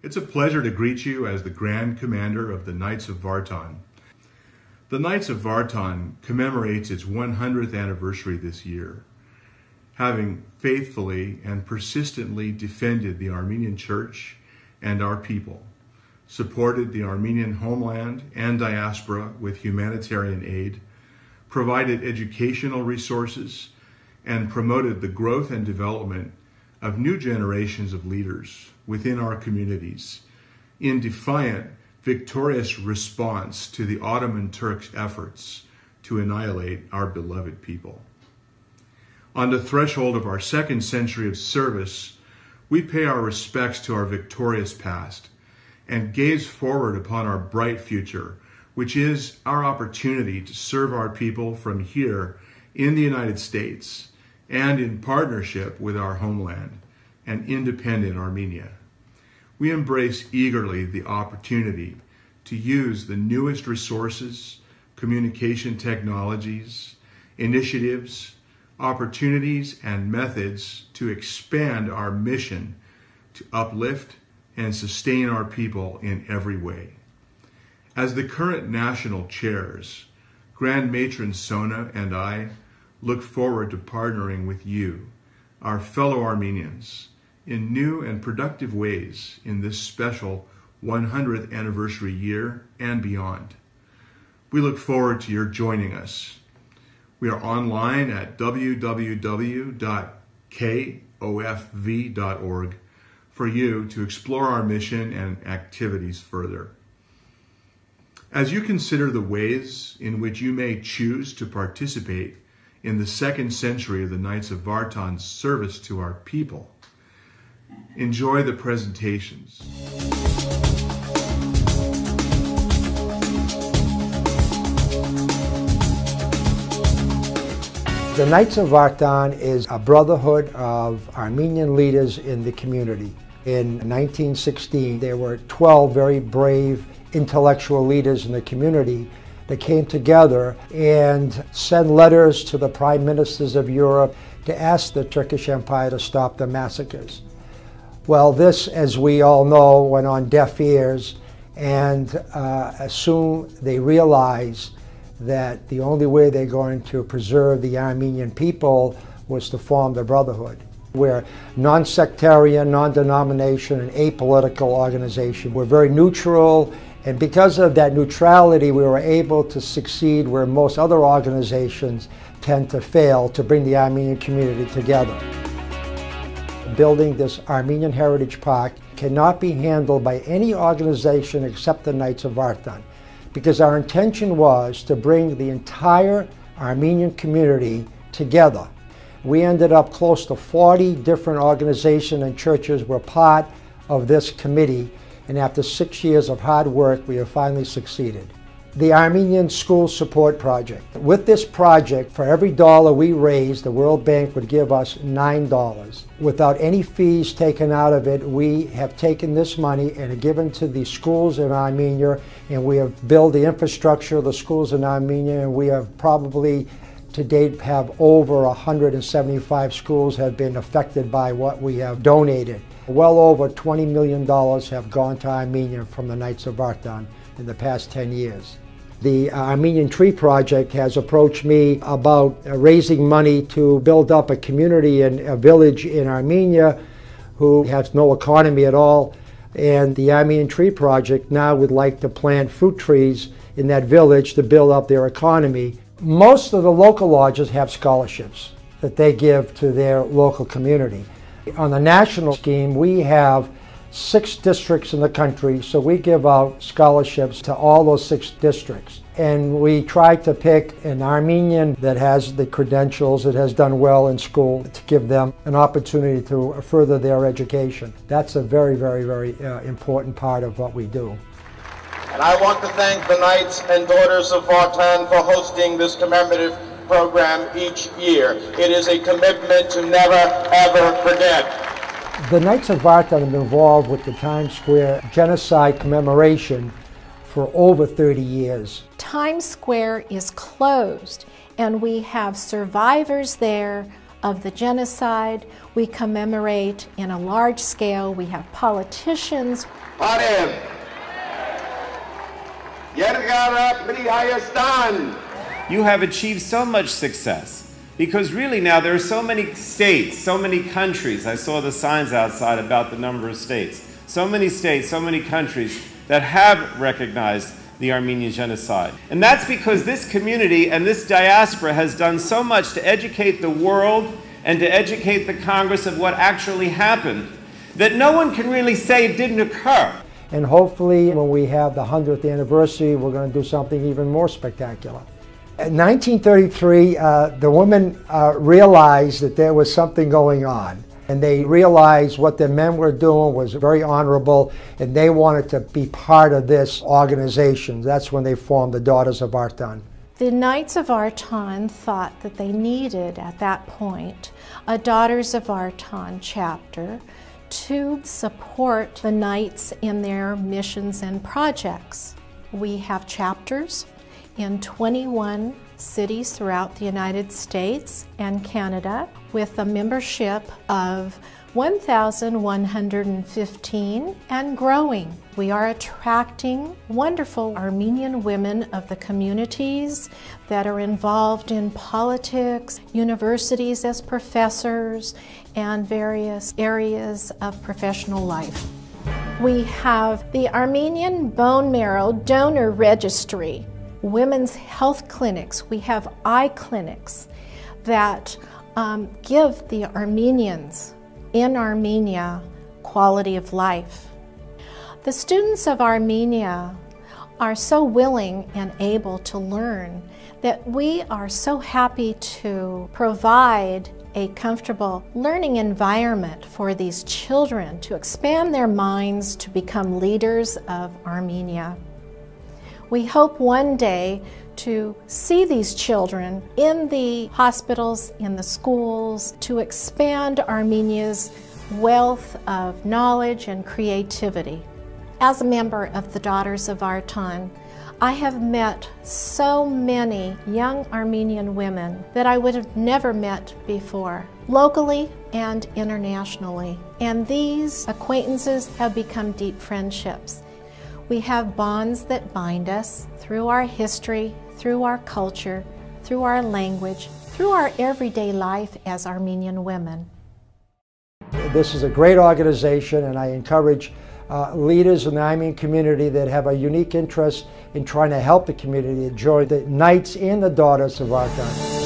It's a pleasure to greet you as the Grand Commander of the Knights of Vartan. The Knights of Vartan commemorates its 100th anniversary this year, having faithfully and persistently defended the Armenian Church and our people, supported the Armenian homeland and diaspora with humanitarian aid, provided educational resources, and promoted the growth and development of new generations of leaders within our communities in defiant, victorious response to the Ottoman Turks' efforts to annihilate our beloved people. On the threshold of our second century of service, we pay our respects to our victorious past and gaze forward upon our bright future, which is our opportunity to serve our people from here in the United States and in partnership with our homeland and independent Armenia. We embrace eagerly the opportunity to use the newest resources, communication technologies, initiatives, opportunities, and methods to expand our mission to uplift and sustain our people in every way. As the current national chairs, Grand Matron Sona and I look forward to partnering with you, our fellow Armenians, in new and productive ways in this special 100th anniversary year and beyond. We look forward to your joining us. We are online at www.kofv.org for you to explore our mission and activities further. As you consider the ways in which you may choose to participate in the second century of the Knights of Vartan's service to our people, enjoy the presentations. The Knights of Vartan is a brotherhood of Armenian leaders in the community. In 1916, there were 12 very brave intellectual leaders in the community that came together and sent letters to the prime ministers of Europe to ask the Turkish Empire to stop the massacres. Well, this, as we all know, went on deaf ears, and soon they realized that the only way they're going to preserve the Armenian people was to form the Brotherhood. We're a non-sectarian, non-denomination, and apolitical organization. We're very neutral, and because of that neutrality, we were able to succeed where most other organizations tend to fail, to bring the Armenian community together. Building this Armenian Heritage Park cannot be handled by any organization except the Knights of Vartan, because our intention was to bring the entire Armenian community together. We ended up close to 40 different organizations and churches were part of this committee, and after 6 years of hard work, we have finally succeeded. The Armenian School Support Project. With this project, for every dollar we raised, the World Bank would give us $9. Without any fees taken out of it, we have taken this money and given to the schools in Armenia, and we have built the infrastructure of the schools in Armenia, and we have probably to date have over 175 schools have been affected by what we have donated. Well over $20 million have gone to Armenia from the Knights of Vartan in the past 10 years. The Armenian Tree Project has approached me about raising money to build up a community and a village in Armenia who has no economy at all. And the Armenian Tree Project now would like to plant fruit trees in that village to build up their economy. Most of the local lodges have scholarships that they give to their local community. On the national scheme, we have 6 districts in the country, so we give out scholarships to all those 6 districts. And we try to pick an Armenian that has the credentials, that has done well in school, to give them an opportunity to further their education. That's a very, very, very important part of what we do. And I want to thank the Knights and Daughters of Vartan for hosting this commemorative program each year. It is a commitment to never, ever forget. The Knights of Vartan have been involved with the Times Square genocide commemoration for over 30 years. Times Square is closed, and we have survivors there of the genocide. We commemorate in a large scale. We have politicians. You have achieved so much success because really now there are so many states, so many countries. I saw the signs outside about the number of states. So many states, so many countries that have recognized the Armenian genocide. And that's because this community and this diaspora has done so much to educate the world and to educate the Congress of what actually happened that no one can really say it didn't occur. And hopefully when we have the 100th anniversary, we're going to do something even more spectacular. In 1933, the women realized that there was something going on. And they realized what the men were doing was very honorable, and they wanted to be part of this organization. That's when they formed the Daughters of Vartan. The Knights of Vartan thought that they needed, at that point, a Daughters of Vartan chapter to support the Knights in their missions and projects. We have chapters in 21 cities throughout the United States and Canada with a membership of 1,115 and growing. We are attracting wonderful Armenian women of the communities that are involved in politics, universities as professors, and various areas of professional life. We have the Armenian Bone Marrow Donor Registry, women's health clinics. We have eye clinics that give the Armenians in Armenia quality of life. The students of Armenia are so willing and able to learn that we are so happy to provide a comfortable learning environment for these children to expand their minds to become leaders of Armenia. We hope one day to see these children in the hospitals, in the schools, to expand Armenia's wealth of knowledge and creativity. As a member of the Daughters of Vartan, I have met so many young Armenian women that I would have never met before, locally and internationally. And these acquaintances have become deep friendships. We have bonds that bind us through our history, through our culture, through our language, through our everyday life as Armenian women. This is a great organization, and I encourage leaders in the Armenian community that have a unique interest in trying to help the community to join the Knights and the Daughters of Vartan.